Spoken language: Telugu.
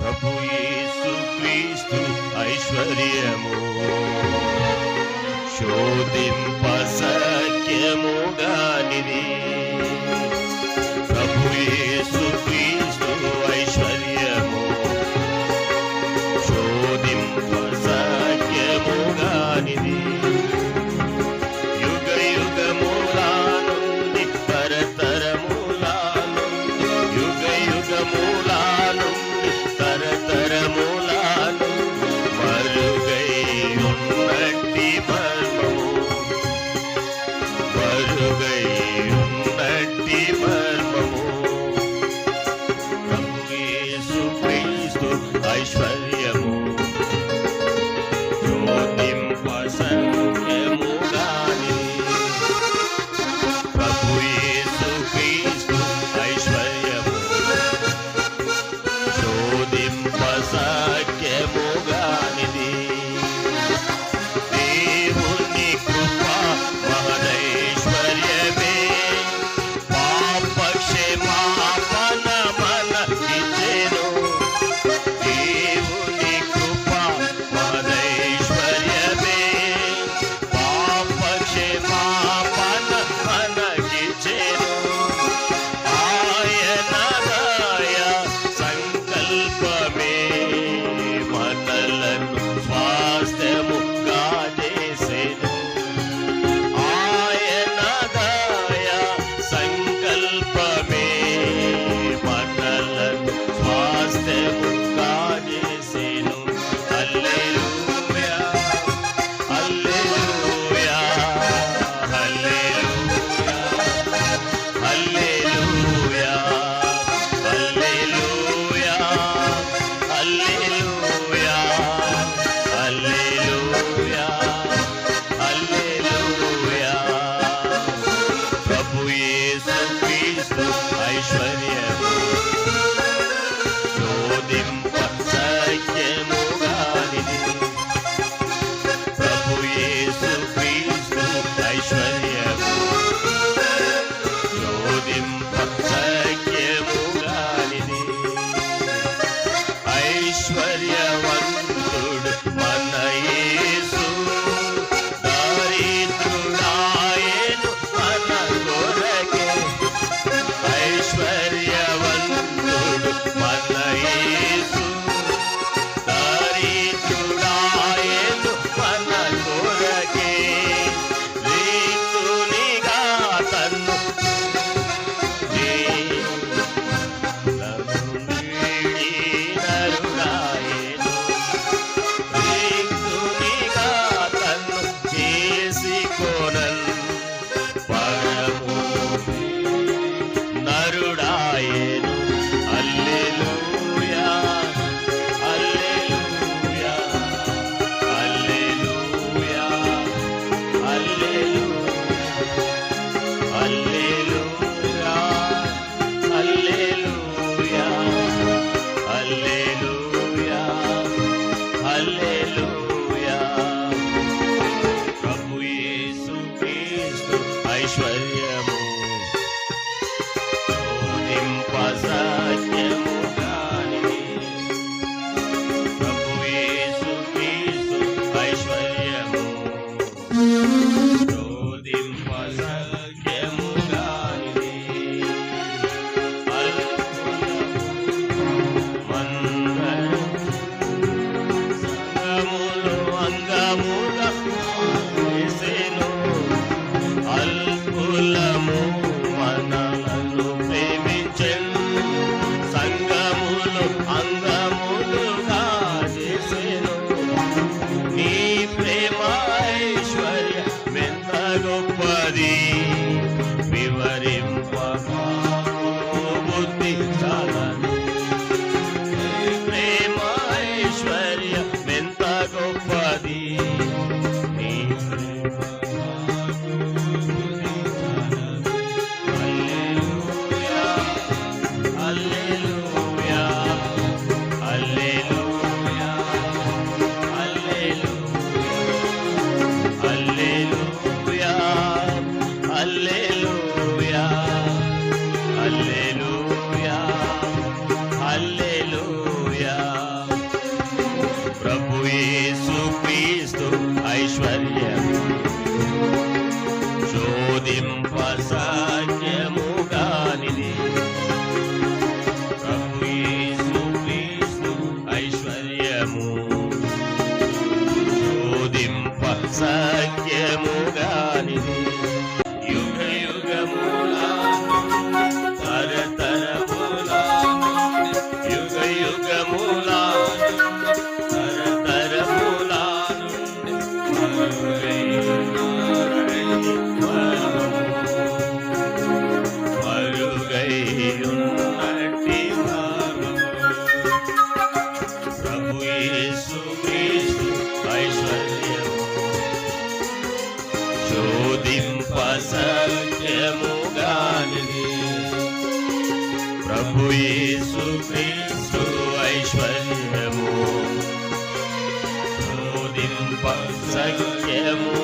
ప్రభు యేసు క్రీస్తు ఐశ్వర్యము శోధింప సఖ్యముగానిది. ప్రభు యేసు క్రీస్తు ఐశ్వర్యము శోధింప సఖ్యముగానిది. యుగ యుగముల నుండి తరతరముల నుండి యుగ యుగముల నుండి తరతరముల నుండి మరుగై ఉన్నట్టి మర్మము మరుగై ఉన్నట్టి మర్మము ప్రభు యేసు క్రీస్తు ఐశ్వర్యము శోధింప సఖ్యముగానిది. ప్రభు యేసు క్రీస్తు ఐశ్వర్యము శోధింప సఖ్యముగానిది. దేవుని కృప మహదైశ్వర్యమే పాప క్షమాపణ మనకిచ్చెను. దేవుని కృప మహదైశ్వర్యమే పాప క్షమాపణ మనకిచ్చెను. ఆయన దయ సంకల్పమే మనలను స్వాస్థ్యముగా చేసెను. ఆయన దయ సంకల్పమే మనలను స్వాస్థ్యముగా చేసెను. హల్లెలూయా హల్లెలూయా హల్లెలూయా హల్లెలూయా హల్లెలూయా హల్లెలూయా హల్లెలూయా హల్లెలూయా. ప్రభు యేసు క్రీస్తు ఐశ్వర్యము శోధింప సఖ్యముగానిది. ప్రభు యేసు క్రీస్తు ఐశ్వర్యము శోధింప సఖ్యముగానిది. ఐశ్వర్యవంతుడు మన యేసు దరిద్రుడాయెను మన కొరకే. ఐశ్వర్యవంతుడు మన యేసు దరిద్రుడాయెను మన కొరకే. రీతునిగా తన్ను నరుడాయెను తరతరముల నుండి మరుగైయున్నట్టి మర్మము. ప్రభు యేసు క్రీస్తు ఐశ్వర్యము శోధింప సత్యముగానిది. ప్రభు యేసు క్రీస్తు ఐశ్వర్యము శోధింప సత్యము